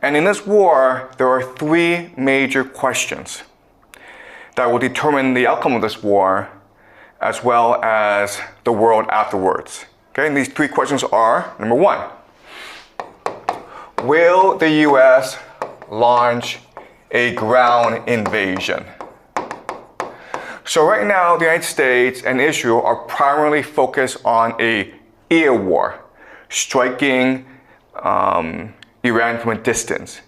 And in this war, there are three major questions that will determine the outcome of this war, as well as the world afterwards. Okay, and these three questions are, number one, will the US launch a ground invasion? So right now, the United States and Israel are primarily focused on an air war, striking Iran from a distance.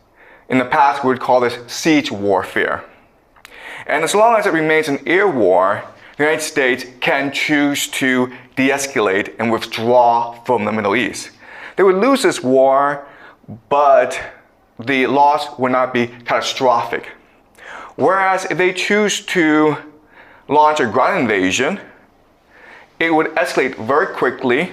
In the past, we would call this siege warfare. And as long as it remains an air war, the United States can choose to de-escalate and withdraw from the Middle East. They would lose this war, but the loss would not be catastrophic. Whereas if they choose to launch a ground invasion, it would escalate very quickly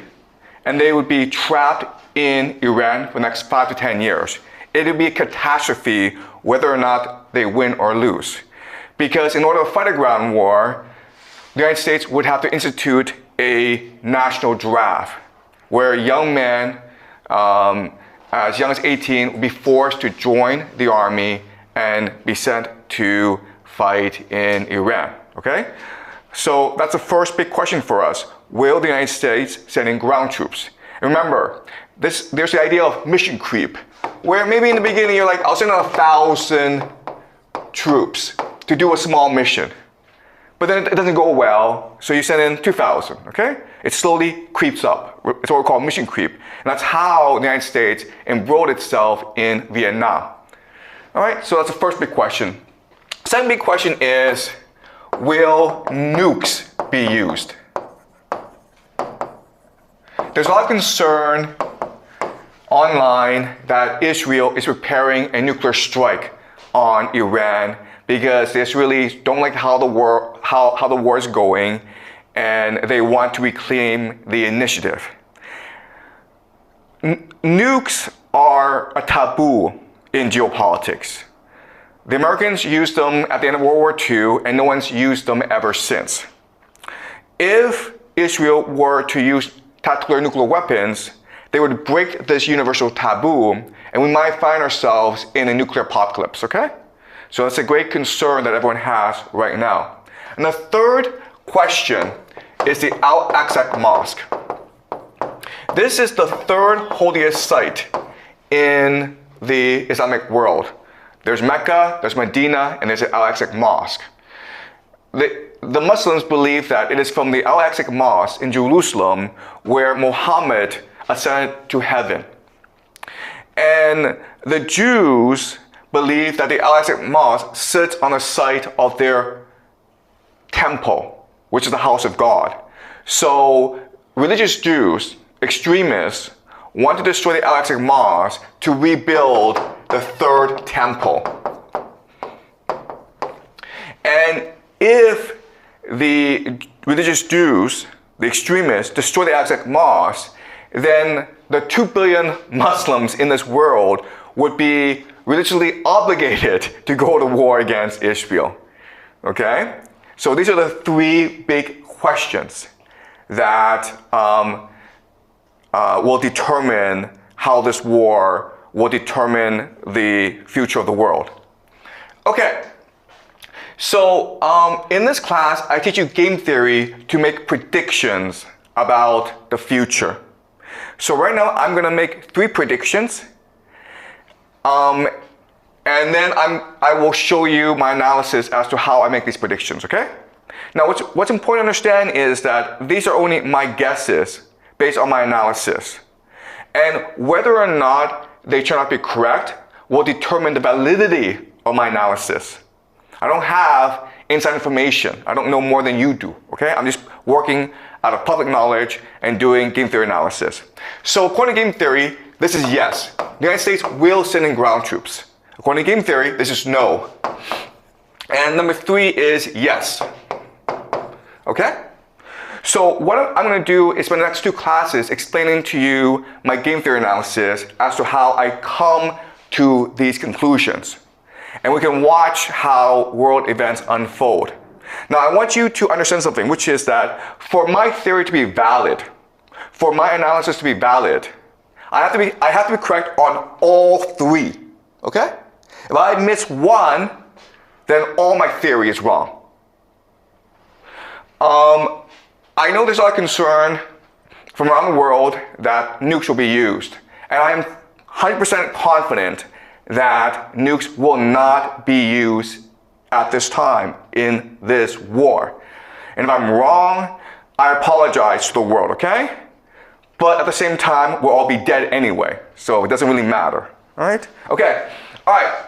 and they would be trapped in Iran for the next 5 to 10 years. It would be a catastrophe whether or not they win or lose. Because in order to fight a ground war, the United States would have to institute a national draft where young men as young as 18 would be forced to join the army and be sent to fight in Iran. Okay? So that's the first big question for us. Will the United States send in ground troops? Remember, there's the idea of mission creep, where maybe in the beginning you're like, I'll send out 1,000 troops to do a small mission. But then it doesn't go well, so you send in 2,000, okay? It slowly creeps up. It's what we call mission creep. And that's how the United States embroiled itself in Vietnam. All right, so that's the first big question. Second big question is, will nukes be used? There's a lot of concern online that Israel is preparing a nuclear strike on Iran because the Israelis don't like how the war is going and they want to reclaim the initiative. Nukes are a taboo in geopolitics. The Americans used them at the end of World War II and no one's used them ever since. If Israel were to use tactical nuclear weapons, they would break this universal taboo and we might find ourselves in a nuclear apocalypse, okay? So that's a great concern that everyone has right now. And the third question is the Al-Aqsa Mosque. This is the third holiest site in the Islamic world. There's Mecca, there's Medina, and there's the Al-Aqsa Mosque. The Muslims believe that it is from the Al-Aqsa Mosque in Jerusalem where Muhammad ascended to heaven. And the Jews believe that the Al-Aqsa Mosque sits on the site of their temple, which is the house of God. So religious Jews, extremists, want to destroy the Al-Aqsa Mosque to rebuild the third temple. And if the religious Jews, the extremists, destroy the Al-Aqsa Mosque, then the 2 billion Muslims in this world would be religiously obligated to go to war against Israel. Okay? So these are the three big questions that will determine how this war will determine the future of the world. Okay, so in this class, I teach you game theory to make predictions about the future. So right now, I'm gonna make 3 predictions. And then I will show you my analysis as to how I make these predictions, okay? Now, what's important to understand is that these are only my guesses based on my analysis. And whether or not they turn out to be correct will determine the validity of my analysis. I don't have inside information. I don't know more than you do, okay? I'm just working out of public knowledge and doing game theory analysis. So according to game theory, this is yes. The United States will send in ground troops. According to game theory, this is no. And number 3 is yes. Okay? So what I'm going to do is spend the next 2 classes explaining to you my game theory analysis as to how I come to these conclusions. And we can watch how world events unfold. Now I want you to understand something, which is that for my theory to be valid, for my analysis to be valid, I have to be correct on all 3. Okay? If I miss one, then all my theory is wrong. I know there's a lot of concern from around the world that nukes will be used. And I am 100% confident that nukes will not be used at this time in this war. And if I'm wrong, I apologize to the world, okay? But at the same time, we'll all be dead anyway, so it doesn't really matter, all right? Okay, all right,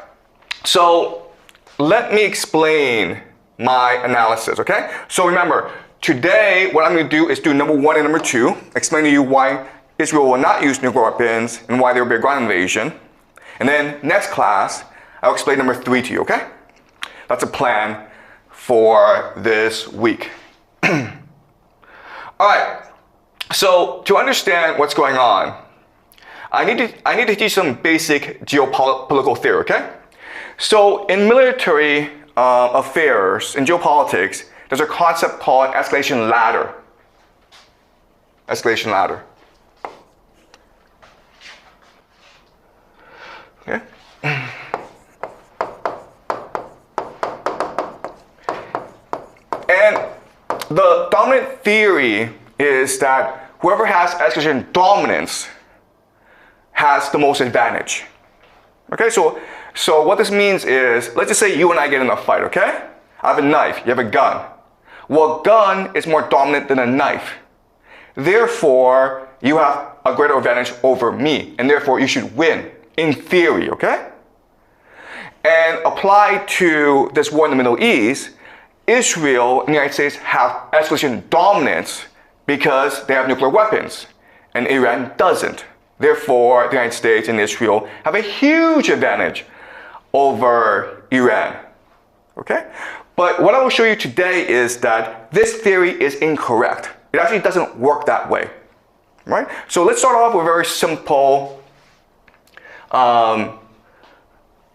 so let me explain my analysis, okay? So remember, today what I'm gonna do is do number 1 and number 2, explain to you why Israel will not use nuclear weapons and why there will be a ground invasion. And then next class, I'll explain number 3 to you, okay? That's a plan for this week. All right, so to understand what's going on, I need to teach you some basic geopolitical theory, okay? So in military affairs, in geopolitics, there's a concept called escalation ladder. Escalation ladder. Okay? And the dominant theory is that whoever has escalation dominance has the most advantage. Okay, so what this means is, let's just say you and I get in a fight, okay? I have a knife, you have a gun. Well, a gun is more dominant than a knife. Therefore, you have a greater advantage over me, and therefore you should win, in theory, okay? And applied to this war in the Middle East, Israel and the United States have escalation dominance because they have nuclear weapons, and Iran doesn't. Therefore, the United States and Israel have a huge advantage over Iran, okay? But what I will show you today is that this theory is incorrect. It actually doesn't work that way, right? So let's start off with a very simple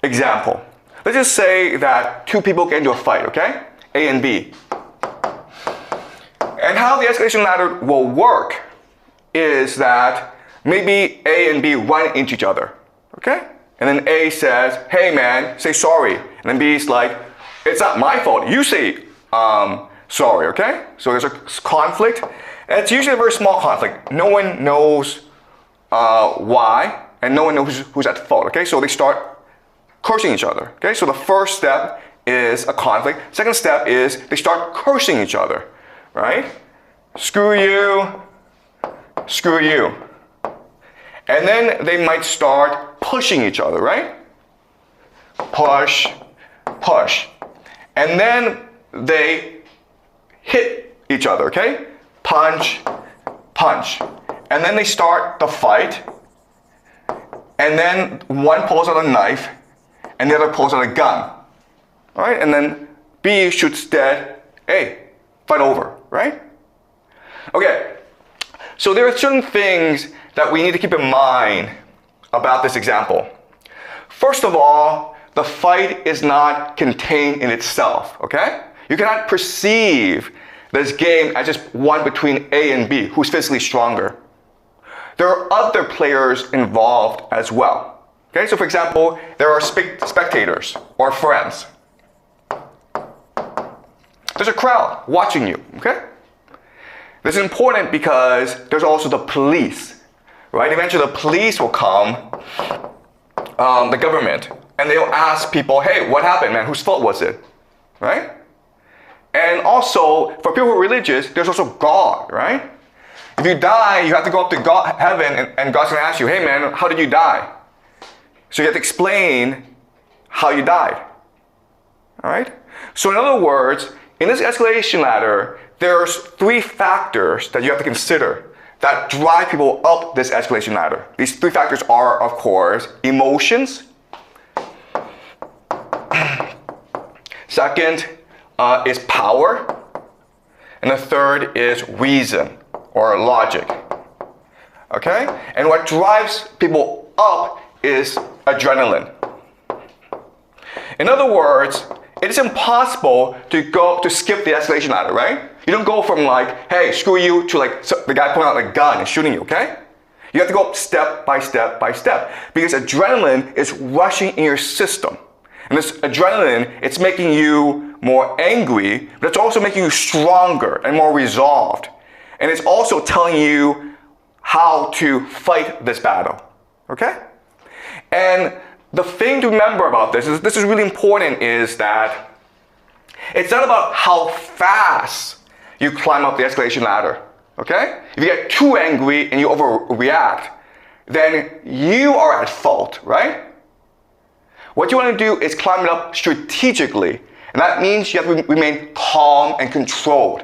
example. Let's just say that two people get into a fight, okay? A and B. And how the escalation ladder will work is that maybe A and B run into each other, okay? And then A says, hey man, say sorry. And then B is like, it's not my fault, you say sorry, okay? So there's a conflict, and it's usually a very small conflict. No one knows why, and no one knows who's at fault, okay? So they start cursing each other, okay? So the first step is a conflict. Second step is they start cursing each other, right? Screw you, screw you. And then they might start pushing each other, right? Push, push. And then they hit each other, okay? Punch, punch. And then they start the fight. And then one pulls out a knife and the other pulls out a gun. All right? And then B shoots dead. Hey, fight over, right? Okay. So there are certain things that we need to keep in mind about this example. First of all, the fight is not contained in itself, okay? You cannot perceive this game as just one between A and B, who's physically stronger. There are other players involved as well, okay? So for example, there are spectators or friends. There's a crowd watching you, okay? This is important because there's also the police, right? Eventually the police will come, the government, and they'll ask people, hey, what happened, man? Whose fault was it, right? And also, for people who are religious, there's also God, right? If you die, you have to go up to God, heaven, and God's gonna ask you, hey man, how did you die? So you have to explain how you died, all right? So in other words, in this escalation ladder, there's 3 factors that you have to consider that drive people up this escalation ladder. These 3 factors are, of course, emotions. Second is power. And the third is reason or logic. Okay? And what drives people up is adrenaline. In other words, it is impossible to skip the escalation ladder, right? You don't go from like, hey, screw you, to like the guy pulling out a gun and shooting you, okay? You have to go step by step by step because adrenaline is rushing in your system. And this adrenaline, it's making you more angry, but it's also making you stronger and more resolved. And it's also telling you how to fight this battle, okay? And the thing to remember about this is really important, is that it's not about how fast you climb up the escalation ladder, okay? If you get too angry and you overreact, then you are at fault, right? What you want to do is climb it up strategically, and that means you have to remain calm and controlled.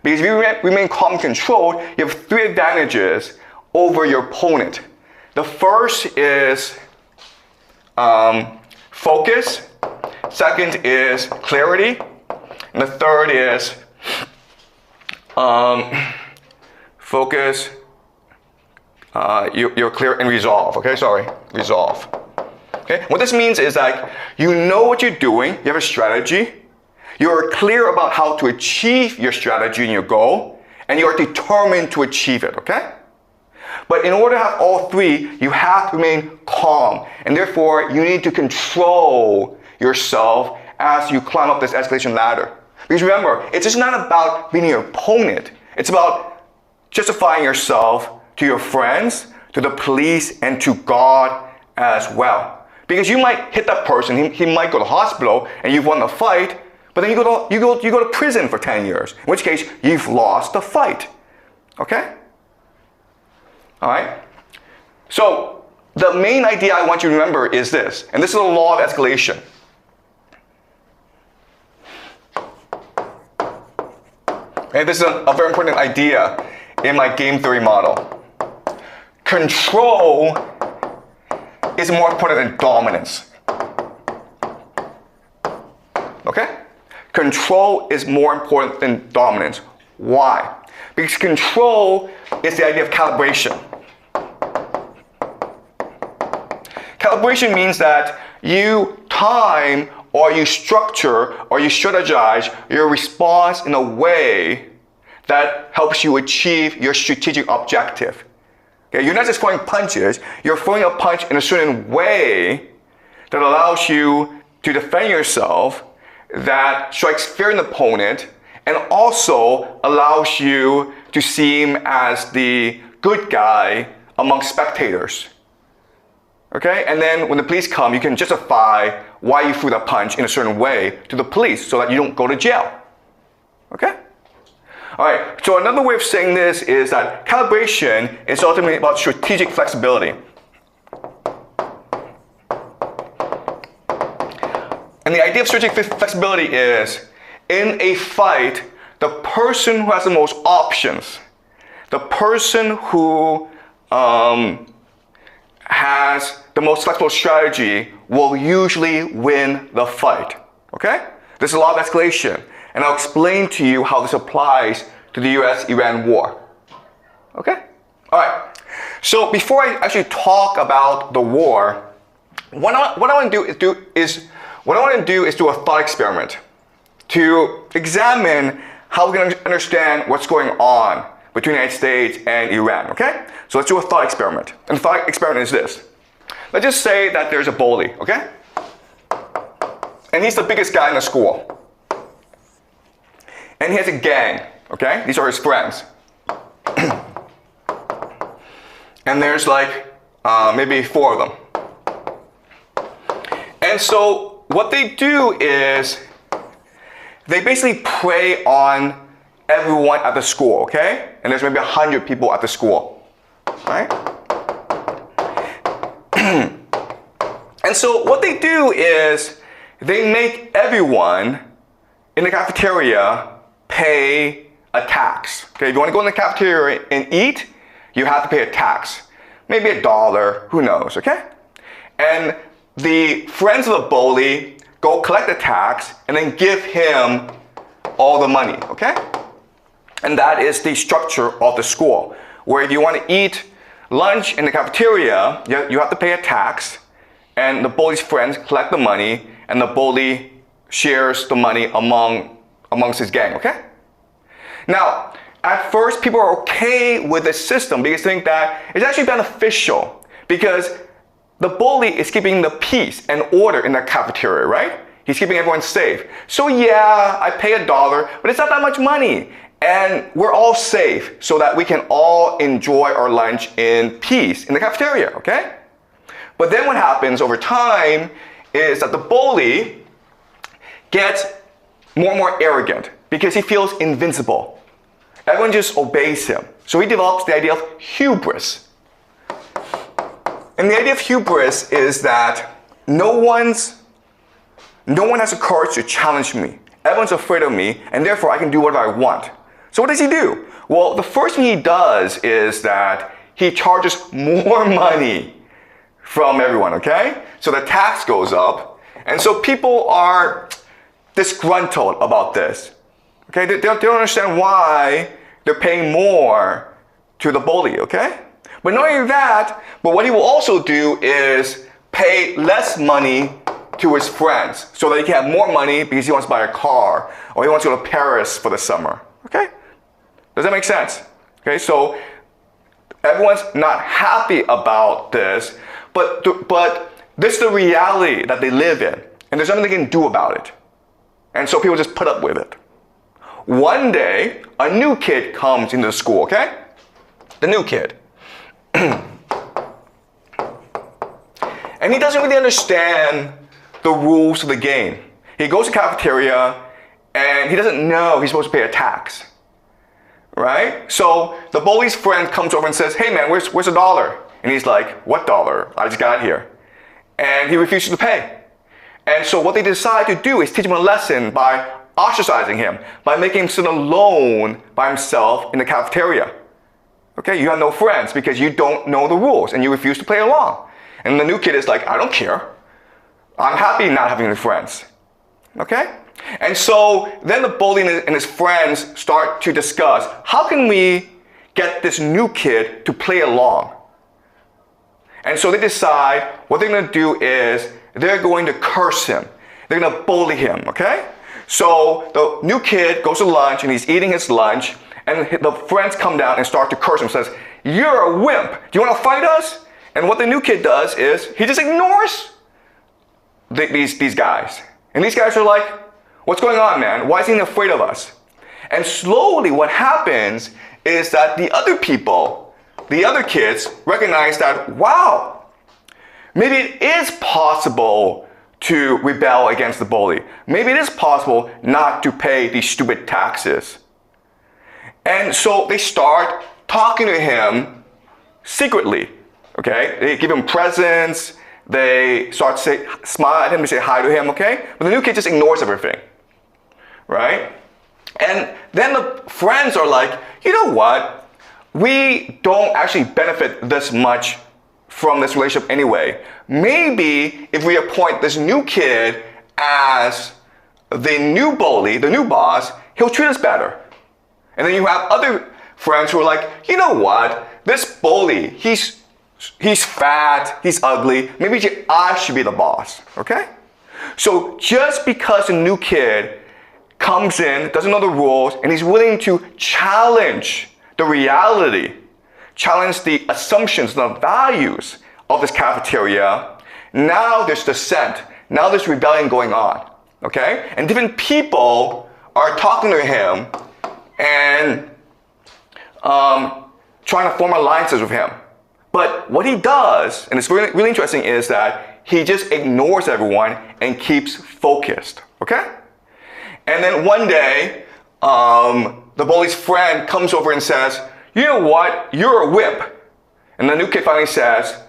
Because if you remain calm and controlled, you have 3 advantages over your opponent. The first is focus, second is clarity, and the third is focus, you're clear, and resolve, okay? Sorry, resolve. Okay? What this means is that you know what you're doing, you have a strategy, you are clear about how to achieve your strategy and your goal, and you are determined to achieve it, okay? But in order to have all 3, you have to remain calm, and therefore you need to control yourself as you climb up this escalation ladder. Because remember, it's just not about beating your opponent, it's about justifying yourself to your friends, to the police, and to God as well. Because you might hit that person, he might go to hospital, and you've won the fight, but then you go to prison for 10 years, in which case you've lost the fight. Okay? All right? So the main idea I want you to remember is this, and this is the law of escalation. Okay, this is a very important idea in my game theory model. Control is more important than dominance. Okay? Control is more important than dominance. Why? Because control is the idea of calibration. Calibration means that you time or you structure or you strategize your response in a way that helps you achieve your strategic objective. Okay? You're not just throwing punches, you're throwing a punch in a certain way that allows you to defend yourself, that strikes fear in the opponent, and also allows you to seem as the good guy among spectators. Okay? And then when the police come, you can justify why you threw that punch in a certain way to the police so that you don't go to jail. Okay? Alright, so another way of saying this is that calibration is ultimately about strategic flexibility. And the idea of strategic flexibility is, in a fight, the person who has the most options, the person who has the most flexible strategy will usually win the fight. Okay? This is a law of escalation, and I'll explain to you how this applies to the US-Iran war. Okay? Alright, so before I actually talk about the war, what I want to do is do a thought experiment to examine how we can understand what's going on between the United States and Iran, okay? So let's do a thought experiment. And the thought experiment is this. Let's just say that there's a bully, okay? And he's the biggest guy in the school. And he has a gang, okay? These are his friends. And there's like maybe 4 of them. And so what they do is they basically prey on everyone at the school, okay? And there's maybe 100 people at the school, right? And so what they do is they make everyone in the cafeteria pay a tax. Okay, if you want to go in the cafeteria and eat, you have to pay a tax. Maybe $1, who knows, okay? And the friends of the bully go collect the tax and then give him all the money, okay? And that is the structure of the school, where if you want to eat lunch in the cafeteria, you have to pay a tax, and the bully's friends collect the money, and the bully shares the money amongst his gang, okay? Now, at first people are okay with this system because they think that it's actually beneficial because the bully is keeping the peace and order in the cafeteria, right? He's keeping everyone safe. So yeah, I pay $1, but it's not that much money. And we're all safe so that we can all enjoy our lunch in peace in the cafeteria, okay? But then what happens over time is that the bully gets more and more arrogant because he feels invincible. Everyone just obeys him. So he develops the idea of hubris. And the idea of hubris is that no one has the courage to challenge me. Everyone's afraid of me, and therefore I can do whatever I want. So what does he do? Well, the first thing he does is that he charges more money from everyone, okay? So the tax goes up, and so people are disgruntled about this. Okay, they don't understand why they're paying more to the bully, okay? But not only that, but what he will also do is pay less money to his friends so that he can have more money because he wants to buy a car or he wants to go to Paris for the summer, okay? Does that make sense? Okay, so everyone's not happy about this, but this is the reality that they live in, and there's nothing they can do about it. And so people just put up with it. One day, a new kid comes into the school, okay? The new kid. And he doesn't really understand the rules of the game. He goes to the cafeteria, and he doesn't know he's supposed to pay a tax. Right? So the bully's friend comes over and says, hey man, where's $1? And he's like, what dollar? I just got here. And he refuses to pay. And so what they decide to do is teach him a lesson by ostracizing him, by making him sit alone by himself in the cafeteria. Okay, you have no friends because you don't know the rules and you refuse to play along. And the new kid is like, I don't care. I'm happy not having any friends. Okay? And so then the bully and his friends start to discuss, how can we get this new kid to play along? And so they decide what they're going to do is they're going to curse him. They're going to bully him, okay? So the new kid goes to lunch and he's eating his lunch and the friends come down and start to curse him, says, you're a wimp. Do you want to fight us? And what the new kid does is he just ignores these guys. And these guys are like, what's going on, man? Why is he afraid of us? And slowly what happens is that the other people, the other kids, recognize that, wow, maybe it is possible to rebel against the bully. Maybe it is possible not to pay these stupid taxes. And so they start talking to him secretly, okay? They give him presents, they start to smile at him and say hi to him, okay? But the new kid just ignores everything, right? And then the friends are like, you know what? We don't actually benefit this much from this relationship anyway. Maybe if we appoint this new kid as the new bully, the new boss, he'll treat us better. And then you have other friends who are like, you know what? This bully, he's fat, he's ugly. Maybe I should be the boss, okay? So just because a new kid comes in, doesn't know the rules, and he's willing to challenge the reality, challenge the assumptions, the values of this cafeteria, now there's dissent. Now there's rebellion going on, okay? And different people are talking to him and trying to form alliances with him. But what he does, and it's really, really interesting, is that he just ignores everyone and keeps focused, okay? And then one day, the bully's friend comes over and says, you know what, you're a wimp. And the new kid finally says,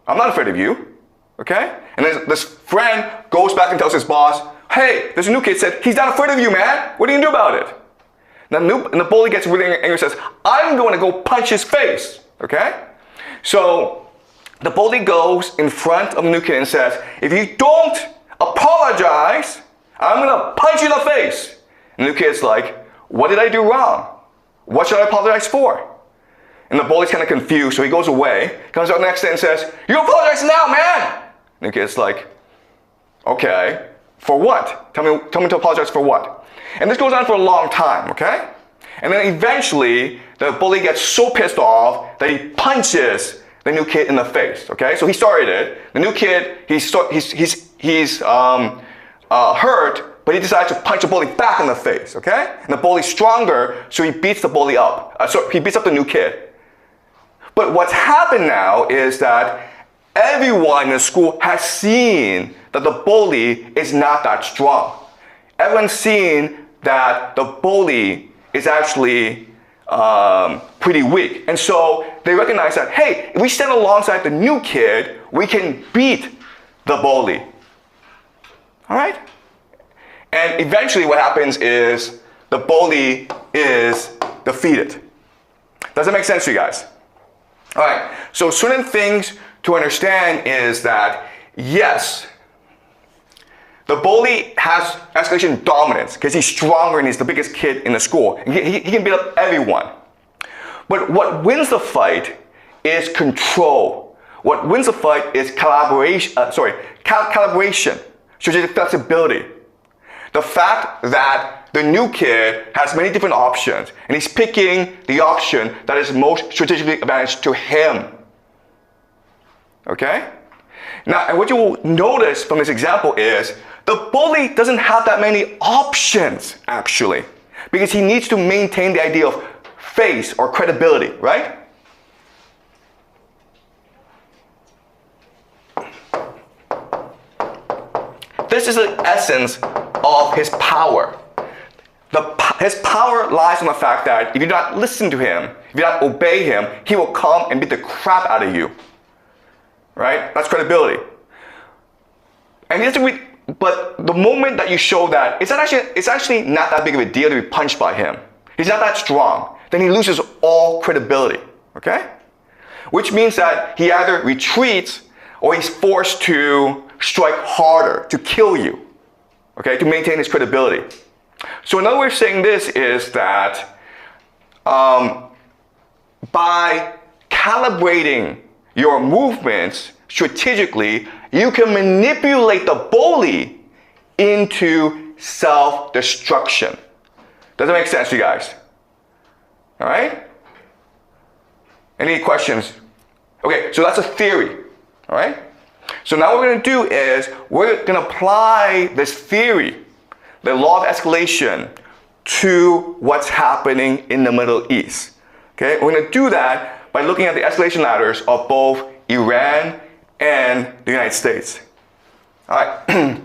I'm not afraid of you, okay? And then this friend goes back and tells his boss, hey, this new kid said, he's not afraid of you, man. What are you gonna do about it? And the bully gets really angry and says, I'm going to go punch his face, okay? So the bully goes in front of the new kid and says, if you don't apologize, I'm going to punch you in the face. And the new kid's like, what did I do wrong? What should I apologize for? And the bully's kind of confused, so he goes away, comes out next day and says, you apologize now, man! And the kid's like, okay, for what? Tell me to apologize for what? And this goes on for a long time, okay? And then eventually, the bully gets so pissed off that he punches the new kid in the face, okay? So he started it. The new kid, he's hurt, but he decides to punch the bully back in the face, okay? And the bully's stronger, so he beats the bully up. So he beats up the new kid. But what's happened now is that everyone in the school has seen that the bully is not that strong. Everyone's seen that the bully is actually pretty weak. And so they recognize that, hey, if we stand alongside the new kid, we can beat the bully. All right? And eventually what happens is the bully is defeated. Does that make sense to you guys? All right, so certain things to understand is that, yes, the bully has escalation dominance because he's stronger and he's the biggest kid in the school. He can beat up everyone. But what wins the fight is control. What wins the fight is calibration, strategic flexibility. The fact that the new kid has many different options and he's picking the option that is most strategically advantageous to him. Okay? Now, and what you will notice from this example is the bully doesn't have that many options, actually, because he needs to maintain the idea of face or credibility, right? This is the essence of his power. His power lies in the fact that if you do not listen to him, if you do not obey him, he will come and beat the crap out of you. Right? That's credibility. And but the moment that you show that it's actually not that big of a deal to be punched by him, he's not that strong, then he loses all credibility. Okay? Which means that he either retreats or he's forced to strike harder, to kill you. Okay? To maintain his credibility. So another way of saying this is that by calibrating your movements strategically, you can manipulate the bully into self-destruction. Does that make sense to you guys? All right? Any questions? Okay, so that's a theory. All right? So now what we're going to do is we're going to apply this theory, the law of escalation, to what's happening in the Middle East. Okay? We're going to do that by looking at the escalation ladders of both Iran and the United States. All right.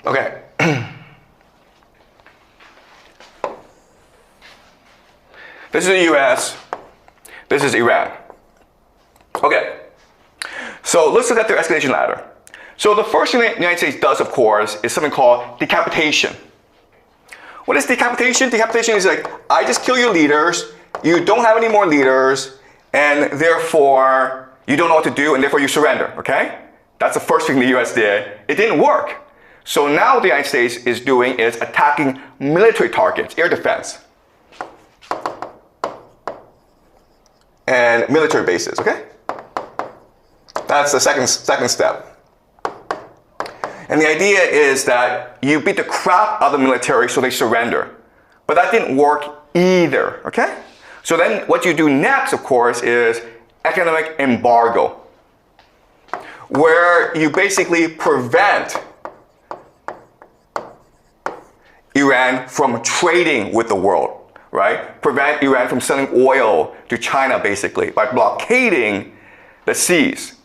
Okay. This is the US. This is Iran. Okay. So let's look at their escalation ladder. So the first thing the United States does, of course, is something called decapitation. What is decapitation? Decapitation is like, I just kill your leaders, you don't have any more leaders, and therefore you don't know what to do, and therefore you surrender, okay? That's the first thing the US did. It didn't work. So now what the United States is doing is attacking military targets, air defense, and military bases, okay? That's the second step. And the idea is that you beat the crap out of the military so they surrender. But that didn't work either, okay? So then what you do next, of course, is economic embargo, where you basically prevent Iran from trading with the world, right? Prevent Iran from selling oil to China, basically, by blockading the seas.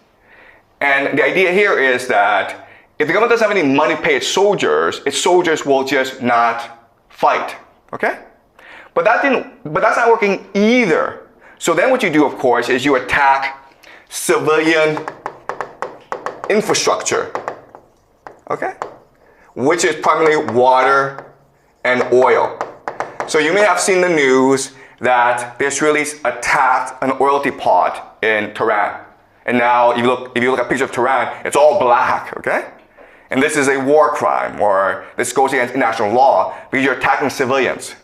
And the idea here is that if the government doesn't have any money to pay its soldiers will just not fight, okay? But that's not working either. So then what you do, of course, is you attack civilian infrastructure, okay? Which is primarily water and oil. So you may have seen the news that the Israelis attacked an oil depot in Tehran. And now if you look at a picture of Tehran, it's all black, okay? And this is a war crime, or this goes against international law because you're attacking civilians.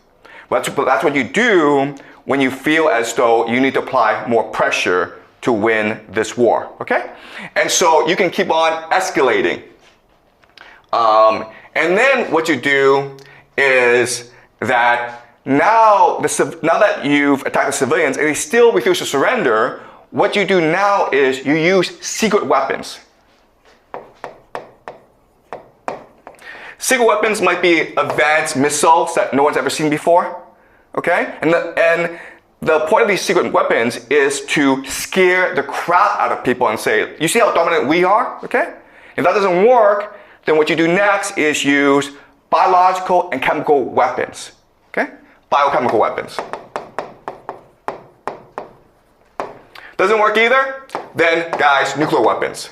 But that's what you do when you feel as though you need to apply more pressure to win this war, okay? And so you can keep on escalating. And then what you do is that now that you've attacked the civilians and they still refuse to surrender, what you do now is you use secret weapons. Secret weapons might be advanced missiles that no one's ever seen before, okay? And the point of these secret weapons is to scare the crap out of people and say, you see how dominant we are, okay? If that doesn't work, then what you do next is use biological and chemical weapons, okay? Biochemical weapons. Doesn't work either? Then, guys, nuclear weapons.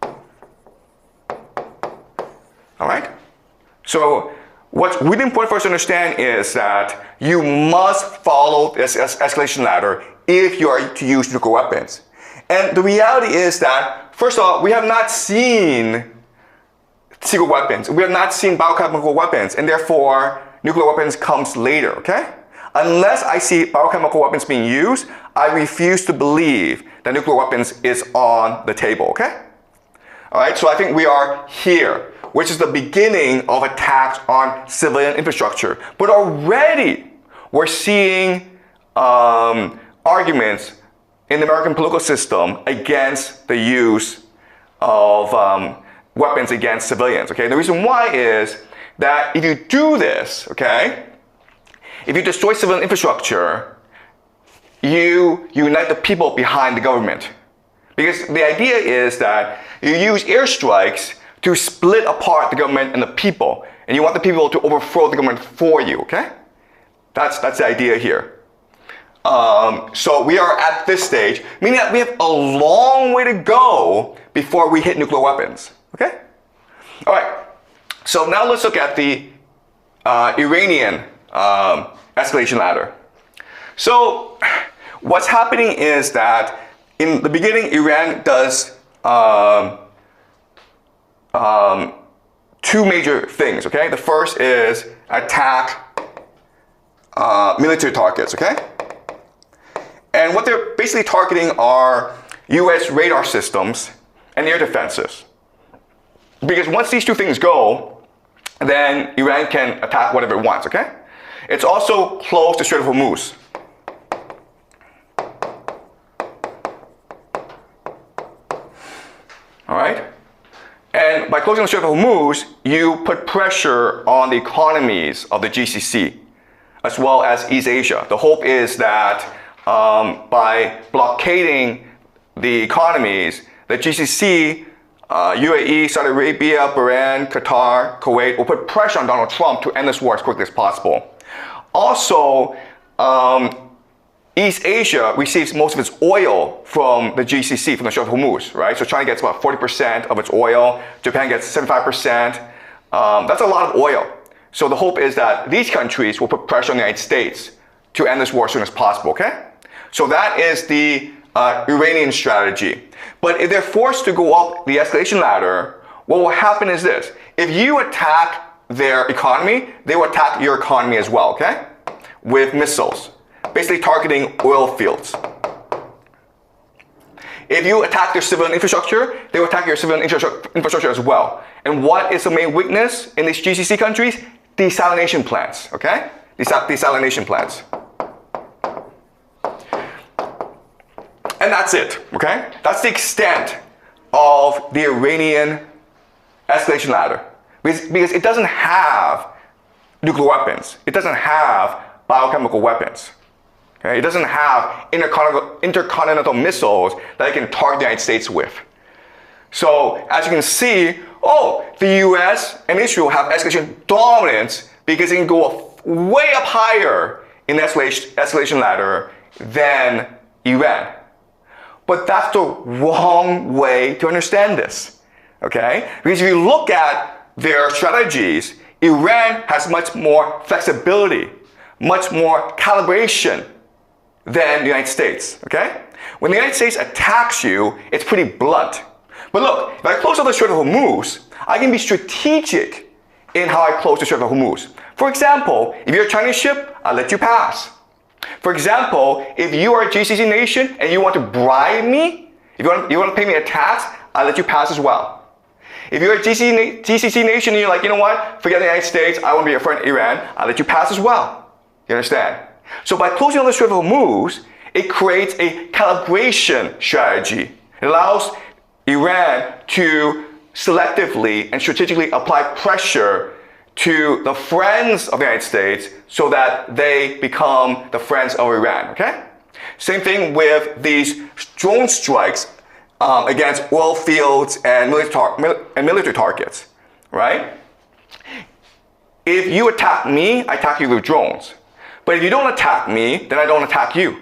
All right? So, what's really important for us to understand is that you must follow this escalation ladder if you are to use nuclear weapons. And the reality is that, first of all, we have not seen secret weapons. We have not seen biochemical weapons, and therefore, nuclear weapons comes later, okay? Unless I see biochemical weapons being used, I refuse to believe that nuclear weapons is on the table, okay? All right, so I think we are here, which is the beginning of attacks on civilian infrastructure. But already, we're seeing arguments in the American political system against the use of weapons against civilians, okay? The reason why is that if you do this, okay, if you destroy civilian infrastructure, you unite the people behind the government. Because the idea is that you use airstrikes to split apart the government and the people, and you want the people to overthrow the government for you, okay? That's the idea here. So we are at this stage, meaning that we have a long way to go before we hit nuclear weapons, okay? All right, so now let's look at the Iranian escalation ladder. So what's happening is that in the beginning, Iran does two major things, okay? The first is attack military targets, okay? And what they're basically targeting are US radar systems and air defenses. Because once these two things go, then Iran can attack whatever it wants, okay? It's also close to Strait of Hormuz. All right? And by closing the Strait of Hormuz, you put pressure on the economies of the GCC, as well as East Asia. The hope is that by blockading the economies, the GCC, UAE, Saudi Arabia, Bahrain, Qatar, Kuwait will put pressure on Donald Trump to end this war as quickly as possible. Also, East Asia receives most of its oil from the GCC, from the Strait of Hormuz, right? So China gets about 40% of its oil, Japan gets 75%. That's a lot of oil. So the hope is that these countries will put pressure on the United States to end this war as soon as possible, okay? So that is the Iranian strategy. But if they're forced to go up the escalation ladder, what will happen is this. If you attack their economy, they will attack your economy as well, okay? With missiles, basically targeting oil fields. If you attack their civilian infrastructure, they will attack your civilian infrastructure as well. And what is the main weakness in these GCC countries? Desalination plants, okay? Desalination plants. And that's it, okay? That's the extent of the Iranian escalation ladder. Because it doesn't have nuclear weapons. It doesn't have biochemical weapons. Okay? It doesn't have intercontinental missiles that it can target the United States with. So, as you can see, the US and Israel have escalation dominance because they can go way up higher in the escalation ladder than Iran. But that's the wrong way to understand this, okay? Because if you look at their strategies, Iran has much more flexibility, much more calibration than the United States, okay? When the United States attacks you, it's pretty blunt. But look, if I close off the Strait of Hormuz, I can be strategic in how I close the Strait of Hormuz. For example, if you're a Chinese ship, I'll let you pass. For example, if you are a GCC nation and you want to bribe me, if you want to pay me a tax, I'll let you pass as well. If you're a GCC nation and you're like, you know what, forget the United States, I want to be a friend of Iran, I'll let you pass as well. You understand? So by closing all the Strait of Hormuz, it creates a calibration strategy. It allows Iran to selectively and strategically apply pressure to the friends of the United States so that they become the friends of Iran, okay? Same thing with these drone strikes against oil fields and military targets, right? If you attack me, I attack you with drones. But if you don't attack me, then I don't attack you.